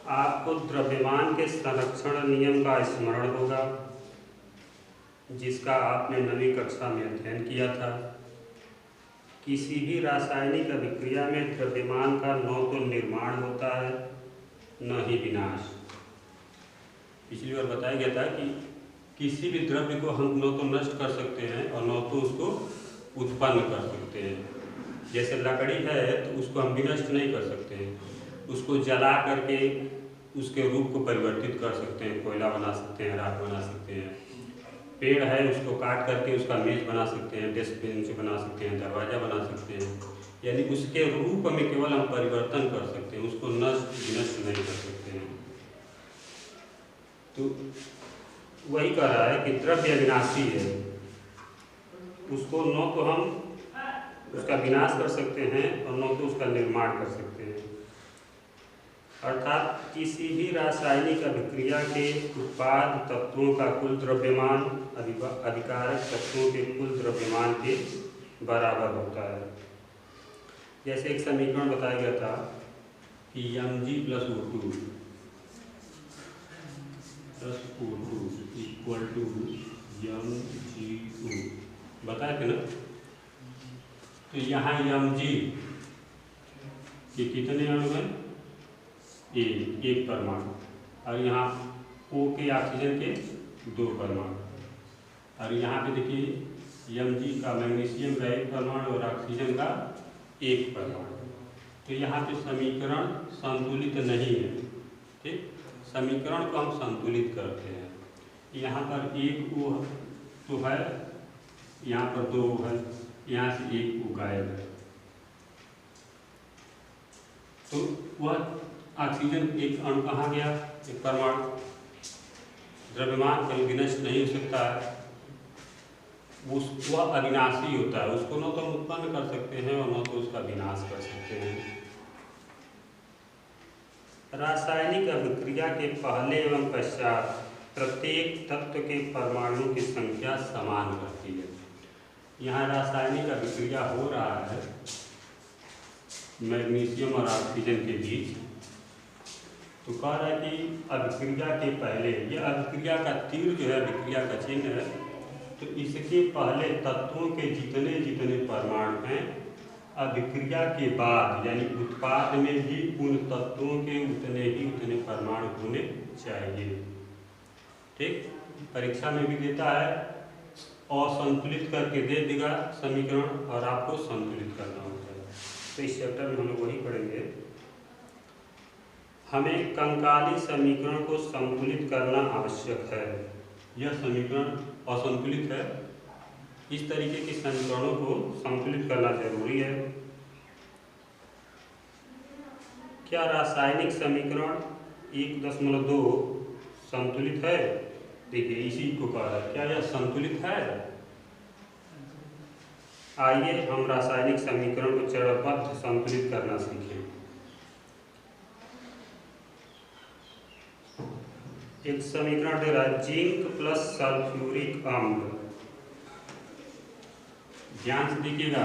आपको द्रव्यमान के संरक्षण नियम का स्मरण होगा, जिसका आपने 9वीं कक्षा में अध्ययन किया था। किसी भी रासायनिक अभिक्रिया में द्रव्यमान का न तो निर्माण होता है न ही विनाश। पिछली बार बताया गया था कि किसी भी द्रव्य को हम न तो नष्ट कर सकते हैं और न तो उसको उत्पन्न कर सकते हैं। जैसे लकड़ी है तो उसको हम भी नष्ट नहीं कर सकते हैं, उसको जला करके उसके रूप को परिवर्तित कर सकते हैं, कोयला बना सकते हैं, राख बना सकते हैं। पेड़ है उसको काट करके उसका मेज बना सकते हैं, डेस्क बेंच बना सकते हैं, दरवाज़ा बना सकते हैं। यानी उसके रूप में केवल हम परिवर्तन कर सकते हैं, उसको नष्ट विनष्ट नहीं कर सकते हैं। तो वही कह रहा है कि द्रव्य अविनाशी है, उसको न तो हम उसका विनाश कर सकते हैं और न तो उसका निर्माण कर सकते हैं। अर्थात किसी भी रासायनिक अभिक्रिया के उत्पाद तत्वों का कुल द्रव्यमान अभिकारक तत्वों के कुल द्रव्यमान के बराबर होता है। जैसे एक समीकरण बताया गया था कि Mg + O2 equal to MgO बताया थे ना। तो यहाँ Mg के कितने अणु हैं? एक परमाणु, और यहाँ O के ऑक्सीजन के 2 परमाणु, और यहाँ पे देखिए Mg का मैग्नीशियम का 1 परमाणु और ऑक्सीजन का 1 परमाणु। तो यहाँ पे समीकरण संतुलित नहीं है। ठीक, समीकरण को हम संतुलित करते हैं। यहाँ पर 1 O तो है, यहाँ पर 2 O है, यहाँ से 1 O गायब है। तो वह ऑक्सीजन एक अणु कहाँ गया? एक परमाणु। द्रव्यमान कहीं विनष्ट नहीं हो सकता है, वह अविनाशी होता है, उसको न तो हम उत्पन्न कर सकते हैं और न तो उसका विनाश कर सकते हैं। रासायनिक अभिक्रिया के पहले एवं पश्चात प्रत्येक तत्व के परमाणुओं की संख्या समान रहती है। यहाँ रासायनिक अभिक्रिया हो रहा है मैग्नीशियम और ऑक्सीजन के बीच। तो कह रहा है कि अभिक्रिया के पहले, ये अभिक्रिया का तीर जो है अभिक्रिया का चिन्ह है, तो इसके पहले तत्वों के जितने जितने परमाणु हैं, अभिक्रिया के बाद यानी उत्पाद में भी उन तत्वों के उतने परमाणु होने चाहिए। ठीक, परीक्षा में भी देता है, असंतुलित करके दे देगा समीकरण और आपको संतुलित करना होता है। तो इस चैप्टर में हम लोग वही पढ़ेंगे। हमें कंकाली समीकरण को संतुलित करना आवश्यक है। यह समीकरण असंतुलित है, इस तरीके के समीकरणों को संतुलित करना जरूरी है। क्या रासायनिक समीकरण 1.2 संतुलित है? देखिए इसी को कह रहा है, क्या यह संतुलित है? आइए हम रासायनिक समीकरण को चरणबद्ध संतुलित करना सीखें। एक समीकरण दे रहा है, जिंक प्लस सल्फ्यूरिक अम्ल। ध्यान से देखिएगा,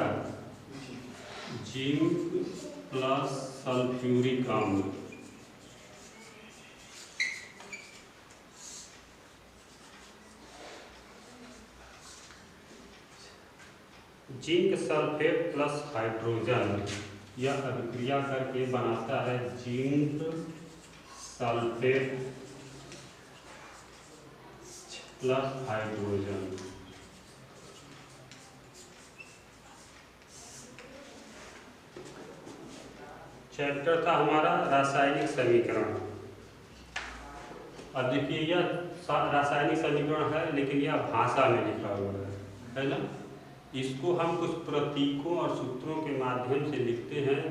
जिंक प्लस सल्फ्यूरिक अम्ल। जिंक सल्फेट प्लस हाइड्रोजन, यह अभिक्रिया करके बनाता है zinc sulphate plus hydrogen. Chapter था हमारा रासायनिक समीकरण। अब देखिए यह रासायनिक समीकरण है, लेकिन यह भाषा में लिखा हुआ है ना। इसको हम कुछ प्रतीकों और सूत्रों के माध्यम से लिखते हैं,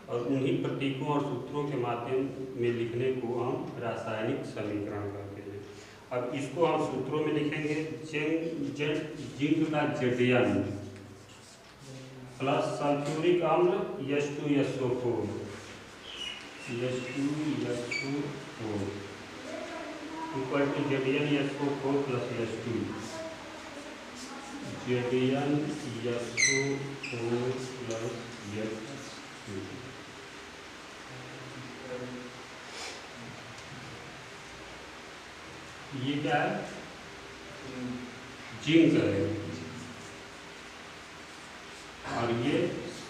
और उन्हीं प्रतीकों और सूत्रों के माध्यम में लिखने को हम रासायनिक समीकरण कहते हैं। अब इसको हम सूत्रों में लिखेंगे। जिंक का Zn प्लस सल्फ्यूरिक अम्ल H2SO4 equal to ZnSO4 plus H2 ZnSO4 plus H2। ये क्या है? जिंक है। और ये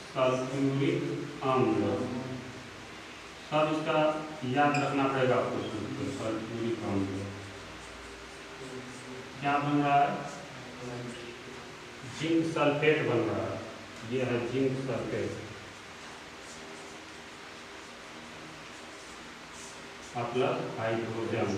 सल्फ्यूरिक अम्ल। सब इसका याद रखना पड़ेगा आपको। सल्फ्यूरिक अम्ल क्या बन रहा है? जिंक सल्फेट बन रहा है। ये है जिंक सल्फेट प्लस हाइड्रोजन।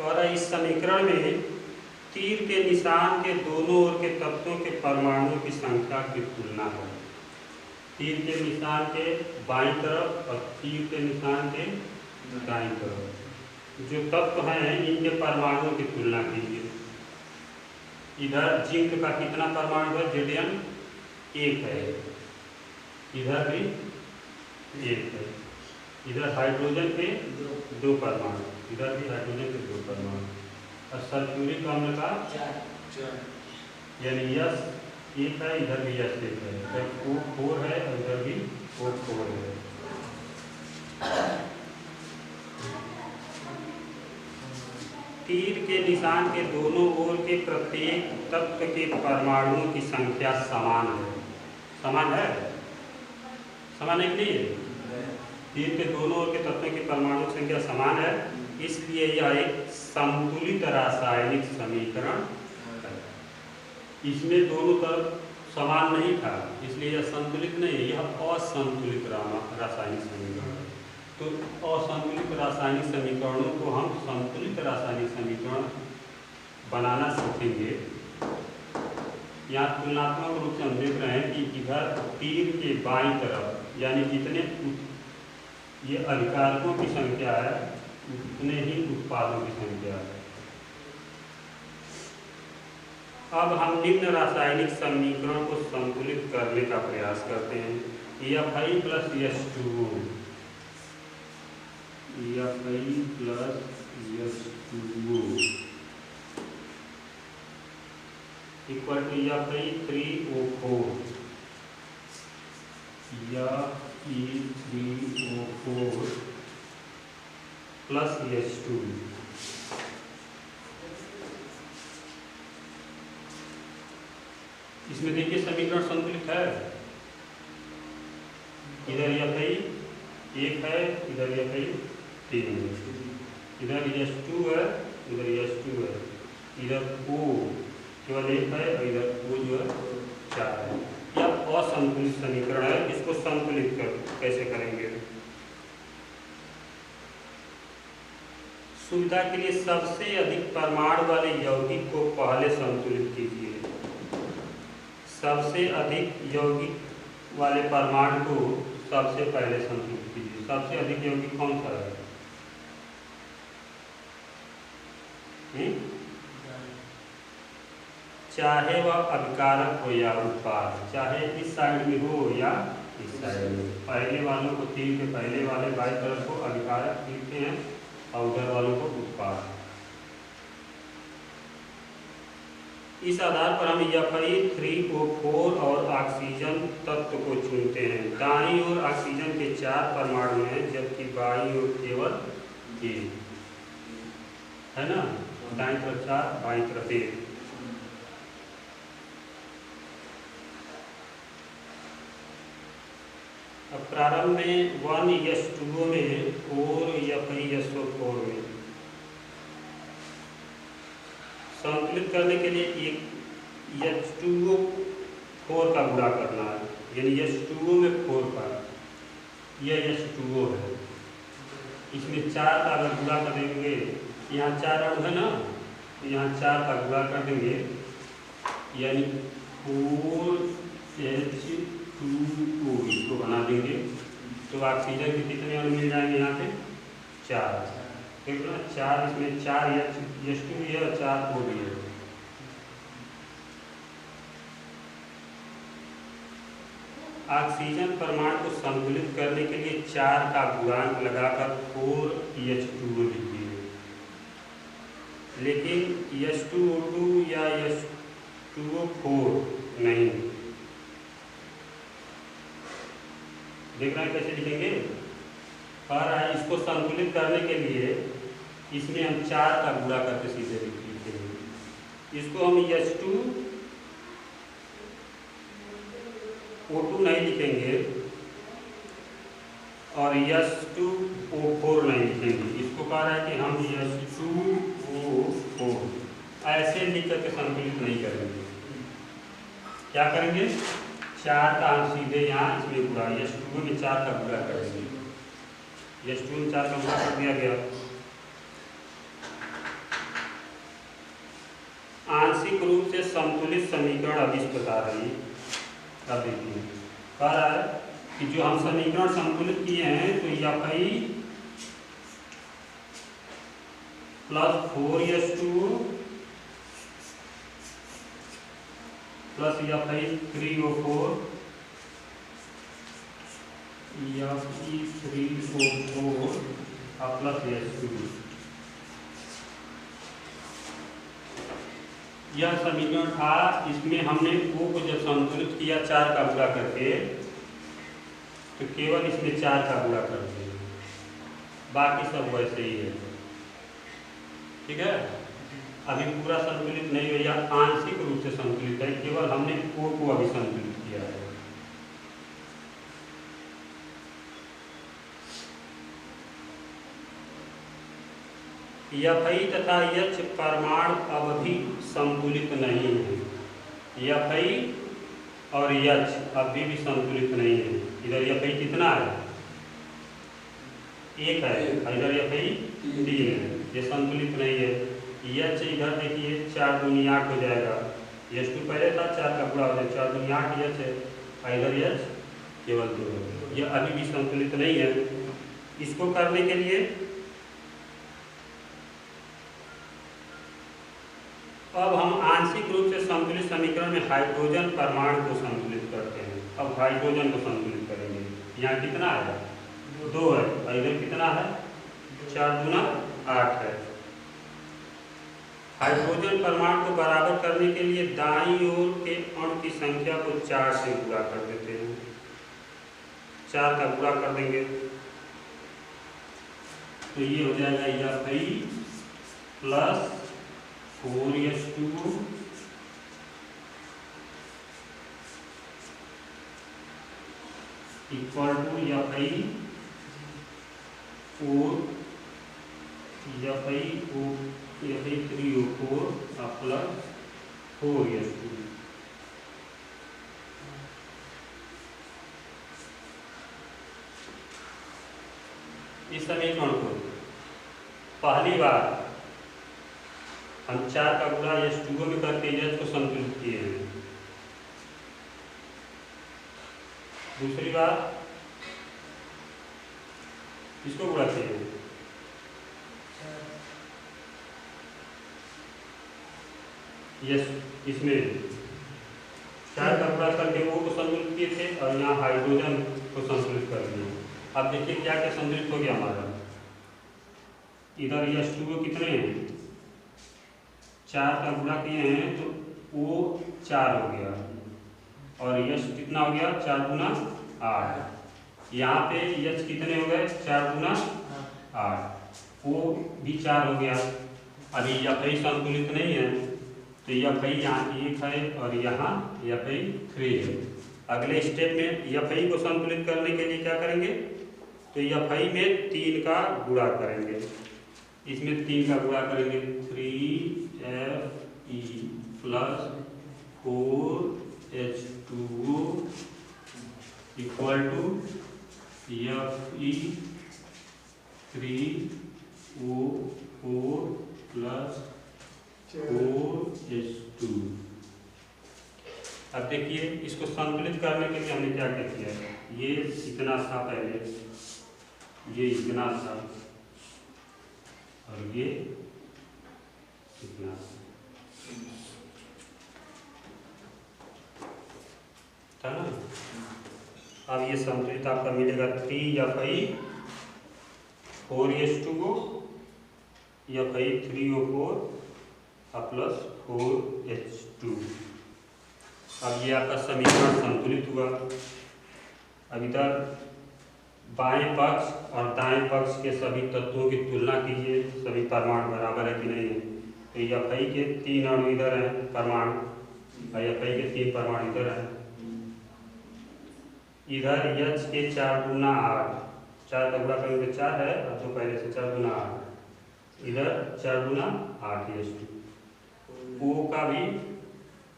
और इस समीकरण में तीर के निशान के दोनों ओर के तत्वों के परमाणुओं की संख्या की तुलना है। तीर के निशान के बाईं तरफ और तीर के निशान के दाईं तरफ जो तत्व हैं इनके परमाणुओं की तुलना कीजिए। इधर जिंक का कितना परमाणु है? Zn 1 है। इधर भी 1 है। इधर हाइड्रोजन के 2 परमाणु, इधर भी हाइड्रोजन के 2 परमाणु। और सल्फ्यूरिक अम्ल का 4, यानी यस 1 है, इधर भी यस 1 है। इधर O4 है और इधर भी O4 है। तीर के निशान के दोनों ओर के प्रत्येक तत्व के परमाणुओं की संख्या समान है। समान है? समान है कि नहीं है? तीर के दोनों ओर के तत्वों की परमाणु की संख्या समान है, इसलिए यह एक संतुलित रासायनिक समीकरण है। इसमें दोनों तरफ समान नहीं था, इसलिए यह संतुलित नहीं है, यह असंतुलित रासायनिक समीकरण है। तो असंतुलित रासायनिक समीकरणों को हम संतुलित रासायनिक समीकरण बनाना सीखेंगे। यहाँ तुलनात्मक रूप से हम देख रहे हैं कि इधर तीर के बाईं तरफ यानी जितने ये अभिकारकों की संख्या है उतने ही उत्पादों की संख्या है। अब हम निम्न रासायनिक समीकरण को संतुलित करने का प्रयास करते हैं। Fi plus H2O, Fi plus H2O equal to Fe3O4 Fe3O4 plus H2। इसमें देखिए समीकरण संतुलित है। इधर Fi 1 है, इधर Fi 3 है, इधर H2 है, इधर H2 है, इधर O केवल 1 है और इधर O जो है 4 है। यह असंतुलित समीकरण है। इसको संतुलित कैसे करेंगे? सुविधा के लिए सबसे अधिक परमाणु वाले यौगिक को पहले संतुलित कीजिए। सबसे अधिक यौगिक वाले परमाणु को सबसे पहले संतुलित कीजिए। सबसे अधिक यौगिक कौन सा है? चाहे वह अभिकारक हो या उत्पाद, चाहे इस साइड में हो या इस साइड में। पहले वालों को तीर के पहले वाले बाईं तरफ को अभिकारक लिखते हैं और उधर वालों को उत्पाद। इस आधार पर हम Fe3O4 और ऑक्सीजन तत्व को चुनते हैं। दाईं ओर ऑक्सीजन के 4 परमाणु हैं, जबकि बाईं ओर केवल 1 है ना। दाईं तरफ 4, बाईं तरफ 1। अब प्रारंभ में 1H2O में और FeSO4 में संतुलित करने के लिए एक H2O4 का गुणा करना है, यानी H2O में 4 का, यह H2O है। इसमें 4 का अगर गुणा कर देंगे, यहाँ 4 अणु है ना, यहाँ 4 का गुणा कर देंगे यानी 4H2O इसको बना देंगे तो ऑक्सीजन के कितने अणु मिल जाएंगे? यहाँ पे 4, ठीक है ना। 4 इसमें 4 H2 भी है और 4 O भी है। ऑक्सीजन परमाणु को संतुलित करने के लिए 4 का गुणांक लगाकर 4H2O लिखिए। लेकिन H2O2 या H2O4 नहीं। देख रहे हैं कैसे लिखेंगे? कह रहा है इसको संतुलित करने के लिए इसमें हम 4 का गुणा करके सीधे लिखेंगे। इसको हम H2O2 नहीं लिखेंगे और H2O4 नहीं लिखेंगे। इसको कह रहा है कि हम H2O4 ऐसे लिख करके संतुलित नहीं करेंगे। क्या करेंगे? 4 का हम सीधे यहाँ इसमें गुणा, H2O में 4 का गुणा करेंगे। H2O में 4 का गुणा कर दिया गया। आंशिक रूप से संतुलित समीकरण अब इस प्रकार है। अब देखिए कह रहा है कि जो हम समीकरण संतुलित किए हैं तो Fi plus 4H2O plus Fi 3O4 Fe3O4 plus H2O। यह समीकरण था। इसमें हमने O को जब संतुलित किया 4 का गुणा करके तो केवल इसमें 4 का गुणा कर दिया, बाकी सब वैसे ही है। ठीक है, अभी पूरा संतुलित नहीं हुआ, आंशिक रूप से संतुलित है, केवल हमने O को अभी संतुलित किया है। Fi तथा H परमाणु अब भी संतुलित नहीं है। Fi और H अभी भी संतुलित नहीं है। इधर Fi कितना है? 1 है, इधर Fi 3 है, ये संतुलित नहीं है। H इधर देखिए 4 दूनी 8 हो जाएगा। H2 पहले था 4 का गुणा हो जाए, 4 दूनी 8 H है, इधर H केवल 2 है। यह अभी भी संतुलित नहीं है। इसको करने के लिए अब हम आंशिक रूप से संतुलित समीकरण में हाइड्रोजन परमाणु को संतुलित करते हैं। अब हाइड्रोजन को संतुलित करेंगे। यहाँ कितना है? 2 है, और इधर कितना है? 4 दूना 8 है। हाइड्रोजन परमाणु को बराबर करने के लिए दाईं ओर के अणु की संख्या को 4 से गुणा कर देते हैं। 4 का गुणा कर देंगे तो ये हो जाएगा Fi plus 4H2O equal to Fi 3O4 plus 4H2O। इस समीकरण को पहली बार हम 4 का गुणा H2O में करके H को संतुलित किए हैं। दूसरी बार इसको गुणा किए हैं। इसमें 4 का गुणा करके O को संतुलित किए थे और यहाँ हाइड्रोजन को संतुलित कर दिए। अब देखिए क्या क्या संतुलित हो गया हमारा। इधर H2O कितने हैं? 4 का गुणा किए हैं तो O 4 हो गया और H कितना हो गया? 4 गुना 8। यहाँ पे H कितने हो गए? 4 गुना 8। O भी 4 हो गया। अभी Fi संतुलित नहीं है तो Fi यहाँ 1 है और यहाँ Fi 3 है। अगले स्टेप में Fi को संतुलित करने के लिए क्या करेंगे? तो Fi में 3 का गुणा करेंगे। इसमें 3 का गुणा करेंगे 3Fe plus 4H2O equal to Fe 3O4 plus 4H2। अब देखिए इसको संतुलित करने के लिए हमने क्या क्या किया है। ये इतना था पहले, ये इतना था और ये इतना था ना। अब ये संतुलित आपका मिलेगा 3Fi 4H2O Fi 3O4 plus 4H2। अब ये आपका समीकरण संतुलित हुआ। अब इधर बाएं पक्ष और दाएं पक्ष के सभी तत्वों की तुलना कीजिए, सभी परमाणु बराबर है कि नहीं है। तो Fi के 3 अणु इधर हैं परमाणु, और Fi के 3 परमाणु इधर हैं। इधर H के 4 दूना 8, 4 का गुणा करेंगे 4 है, और 2 पहले से 4 दूना 8, इधर 4 दूना 8 H2। O का भी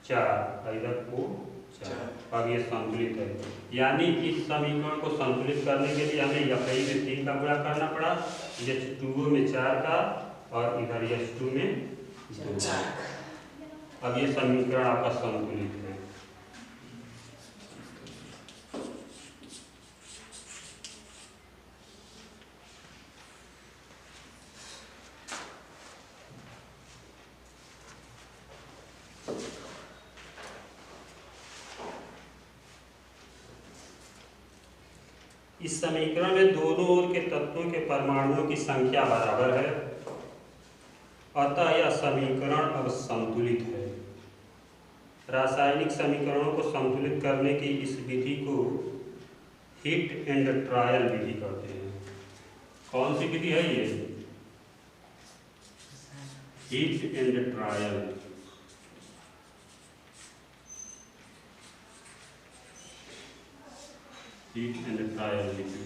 4 और इधर O 4। अब ये संतुलित है, यानी इस समीकरण को संतुलित करने के लिए हमें Fi में 3 का गुणा करना पड़ा, H2O में 4 का, और इधर H2 में 2। अब ये समीकरण आपका संतुलित है। इस समीकरण में दोनों ओर के तत्वों के परमाणुओं की संख्या बराबर है, अतः यह समीकरण अब संतुलित है। रासायनिक समीकरणों को संतुलित करने की इस विधि को हिट एंड ट्रायल विधि कहते हैं। कौन सी विधि है ये? Hit and trial. Hit and trial विधि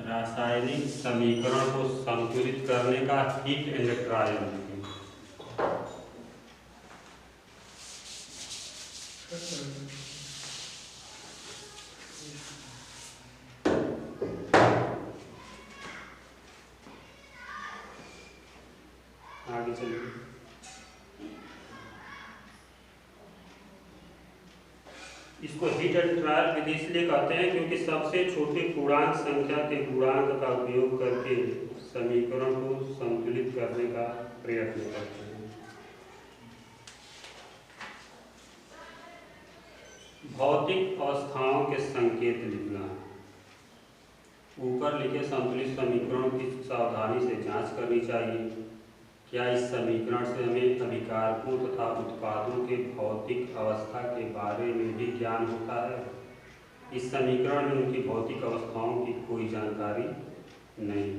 रासायनिक समीकरण को संतुलित करने का हिट एंड ट्रायल विधि। आगे चलिए। इसको हिट एंड ट्रायल विधि इसलिए कहते हैं क्योंकि सबसे छोटे पूर्णांक संख्या के गुणांक का उपयोग करके समीकरण को संतुलित करने का प्रयत्न करते हैं। भौतिक अवस्थाओं के संकेत लिखना। ऊपर लिखे संतुलित समीकरणों की सावधानी से जांच करनी चाहिए। क्या इस समीकरण से हमें अभिकारकों तथा उत्पादों के भौतिक अवस्था के बारे में भी ज्ञान होता है? इस समीकरण में उनकी भौतिक अवस्थाओं की कोई जानकारी नहीं।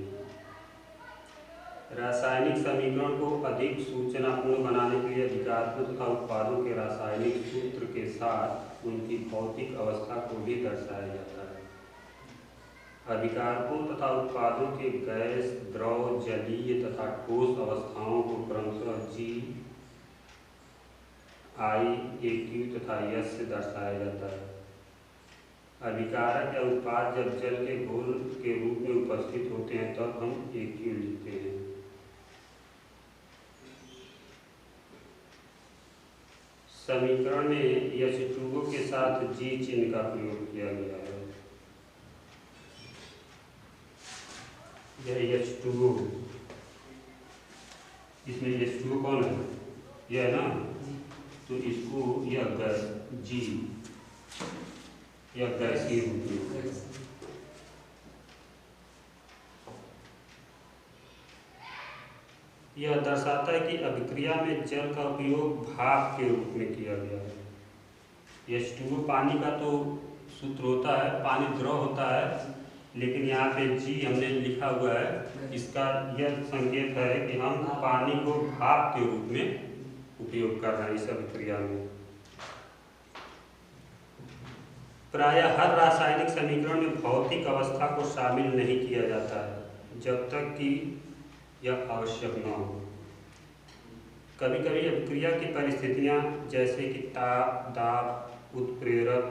रासायनिक समीकरण को अधिक सूचनापूर्ण बनाने के लिए अभिकारकों तथा उत्पादों के रासायनिक सूत्र के साथ उनकी भौतिक अवस्था को भी दर्शाया जाता है। अभिकारकों तथा उत्पादों के गैस, द्रव, जलीय तथा ठोस अवस्थाओं को क्रमशः G, I, AQ तथा S से दर्शाया जाता है। अभिकारक या उत्पाद जब जल के घोल के रूप में उपस्थित होते हैं तब हम AQ लिखते हैं। समीकरण में H2O के साथ G चिन्ह का प्रयोग किया गया है। यह H2O, इसमें H2O कौन है? यह है ना, तो इसको यह गैस G, यह गैसीय रूप में। यह दर्शाता है कि अभिक्रिया में जल का उपयोग भाप के रूप में किया गया है। H2O पानी का तो सूत्र होता है, पानी द्रव होता है, लेकिन यहाँ पे G हमने लिखा हुआ है, इसका यह संकेत है कि हम पानी को भाप के रूप में उपयोग कर रहे हैं इस अभिक्रिया में। प्रायः हर रासायनिक समीकरण में भौतिक अवस्था को शामिल नहीं किया जाता है जब तक कि यह आवश्यक न हो। कभी कभी अभिक्रिया की परिस्थितियाँ जैसे कि ताप, दाब, उत्प्रेरक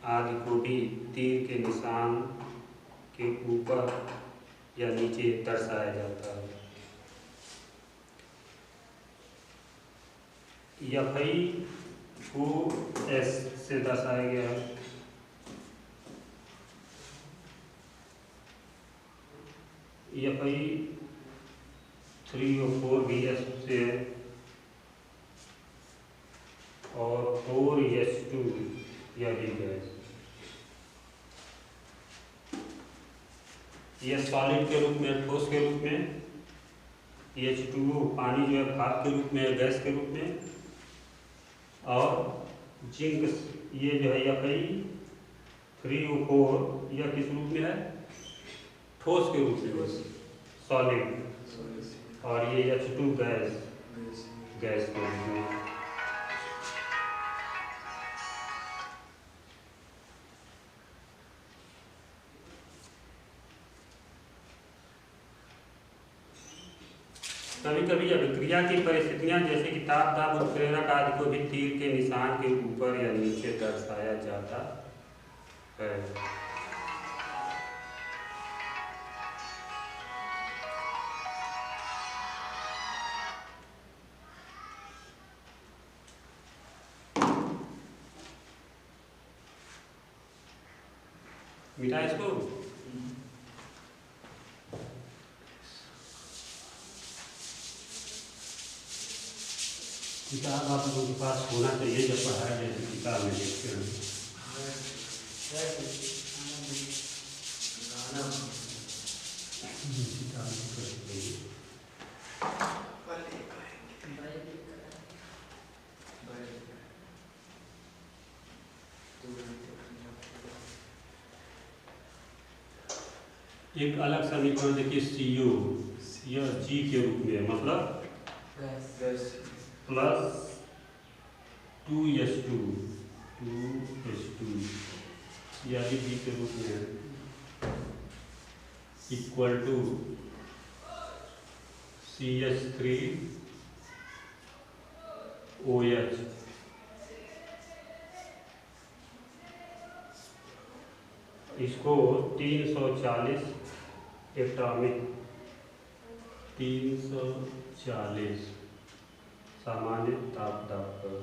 आदि को भी तीर के निशान के ऊपर या नीचे दर्शाया जाता है। FiOS से दर्शाया गया है। Fi3O4 से और 4H2 यह भी गैस। यह सॉलिड के रूप में, ठोस के रूप में, H2O पानी जो है भाप के रूप में, गैस के रूप में, और जिंक ये जो है Fe3O4 यह किस रूप में है? ठोस के रूप में, सॉलिड। और ये H2 गैस के रूप में। कभी कभी अभिक्रिया की परिस्थितियां जैसे कि ताप दाब उत्प्रेरक आदि को भी तीर के निशान के ऊपर या नीचे दर्शाया जाता है। मिटा इसको। किताब आप लोगों के पास होना चाहिए जब पढ़ाया जैसे किताब में देखते हैं। एक अलग समीकरण देखिए CO यह G के रूप में, मतलब प्लस 2H2 यह भी G के रूप में है, इक्वल टू CH3OH। इसको 340 एटॉमिक 340 सामान्य ताप दाब पर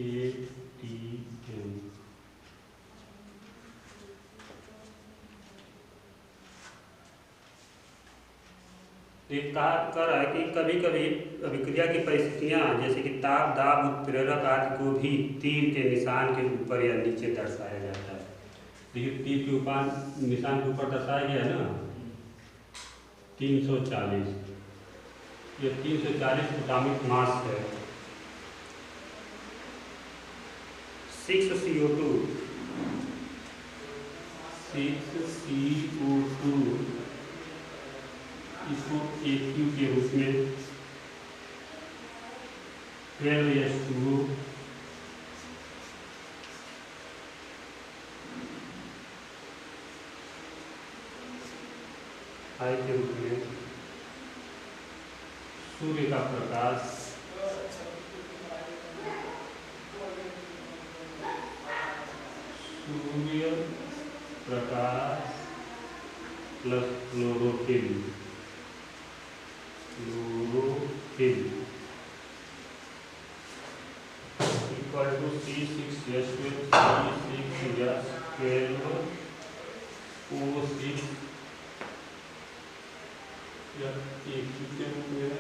ATM। एक कहा कर रहा है कि कभी कभी अभिक्रिया की परिस्थितियां जैसे कि ताप दाब उत्प्रेरक आदि को भी तीर के निशान के ऊपर या नीचे दर्शाया जाता है। देखिए तीर के ऊपर निशान के ऊपर दर्शाया गया है ना 340, ये 340 एटॉमिक मास है। 6CO2 इसको AQ के रूप में, 12H2O I के रूप में, सूर्य का प्रकाश, सूर्य प्रकाश plus chlorophyll equal to C6H12 C6H12O6 या एक के रूप में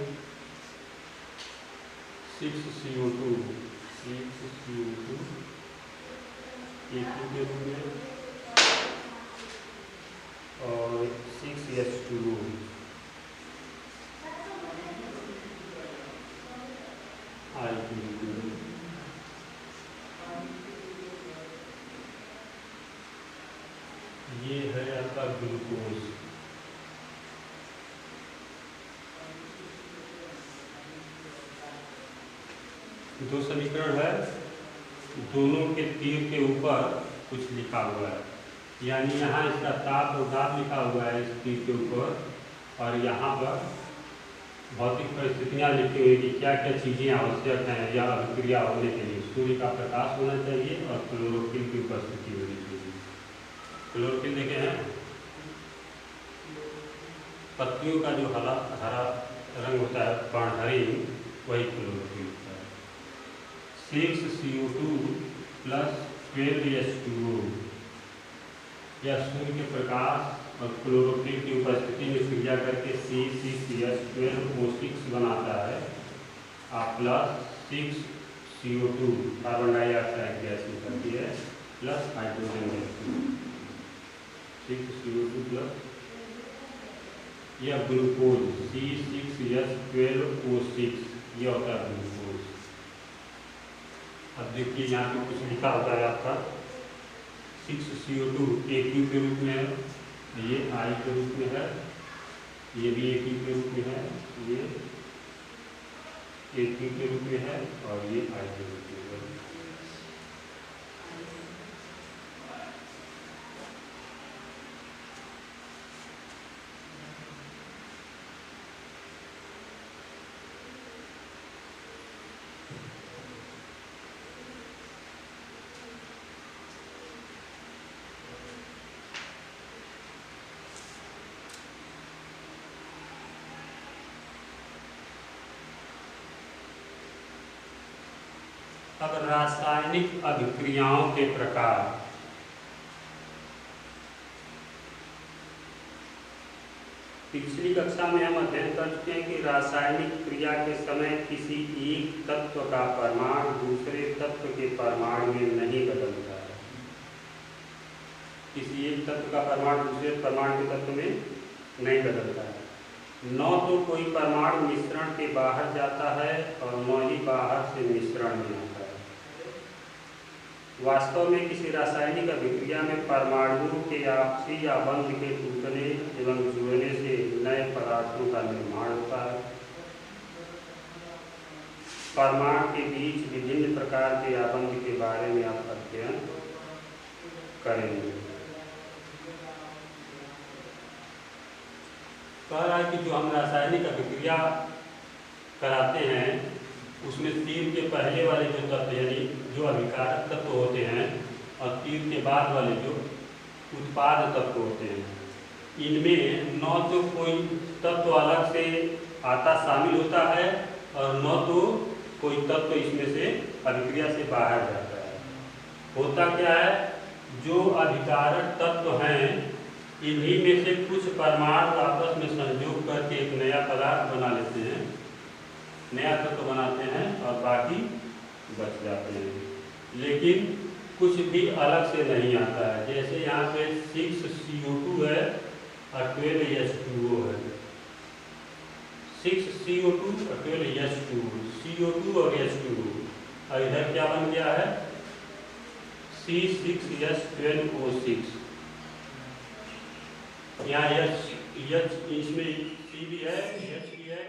6CO2 एक के रूप में और 6H2O I के रूप में। ये है आपका ग्लूकोज। दो समीकरण है, दोनों के तीर के ऊपर कुछ लिखा हुआ है, यानी यहाँ इसका ताप और दाब लिखा हुआ है इस तीर के ऊपर, और यहाँ पर भौतिक परिस्थितियाँ लिखी हुई कि क्या क्या चीज़ें आवश्यक हैं या अभिक्रिया होने के लिए। सूर्य का प्रकाश होना चाहिए और क्लोरोफिल की उपस्थिति होनी चाहिए। क्लोरोफिल देखे हैं, पत्तियों का जो हरा रंग होता है पर्णहरी, वही क्लोरोफिल होता है। 6CO2 प्लस 12H2O या सूर्य के प्रकाश और क्लोरोफिल की उपस्थिति में क्रिया करके C6H12O6 बनाता है और plus 6CO2 carbon dioxide gas निकलती है plus hydrogen gas, 6CO2 plus यह ग्लूकोज C6H12O6 यह होता है ग्लूकोज। अब देखिए यहाँ पे कुछ लिखा होता है आपका 6CO2 AQ के रूप में है, ये I के रूप में है, ये भी AQ के रूप में है, ये AQ के रूप में है और ये I के रूप में है। अब रासायनिक अभिक्रियाओं के प्रकार। पिछली कक्षा में हम अध्ययन कर चुके हैं कि रासायनिक क्रिया के समय किसी एक तत्व का परमाणु दूसरे तत्व के परमाणु में नहीं बदलता है। किसी एक तत्व का परमाणु दूसरे परमाणु के तत्व में नहीं बदलता है। न तो कोई परमाणु मिश्रण के बाहर जाता है और न ही बाहर से मिश्रण में आता है। वास्तव में किसी रासायनिक अभिक्रिया में परमाणुओं के आपसी या बंध के टूटने एवं जुड़ने से नए पदार्थों का निर्माण होता है। परमाणु के बीच विभिन्न प्रकार के आबंध के बारे में आप अध्ययन करेंगे। कह रहा है कि जो हम रासायनिक अभिक्रिया कराते हैं उसमें तीर के पहले वाले जो तत्व यानी जो अभिकारक तत्व होते हैं और तीर के बाद वाले जो उत्पाद तत्व होते हैं, इनमें न तो कोई तत्व अलग से आता शामिल होता है और न तो कोई तत्व इसमें से अभिक्रिया से बाहर जाता है। होता क्या है, जो अभिकारक तत्व हैं इन्हीं में से कुछ परमाणु आपस में संयोग करके एक नया पदार्थ बना लेते हैं, नया तत्व बनाते हैं और बाकी बच जाते हैं। लेकिन कुछ भी अलग से नहीं आता है। जैसे यहाँ पे 6CO2 है और 12H2O है। 6CO2 और 12H2O, CO2 और H2O, और इधर क्या बन गया है C6H12O6। यहाँ H इसमें C भी है, H भी है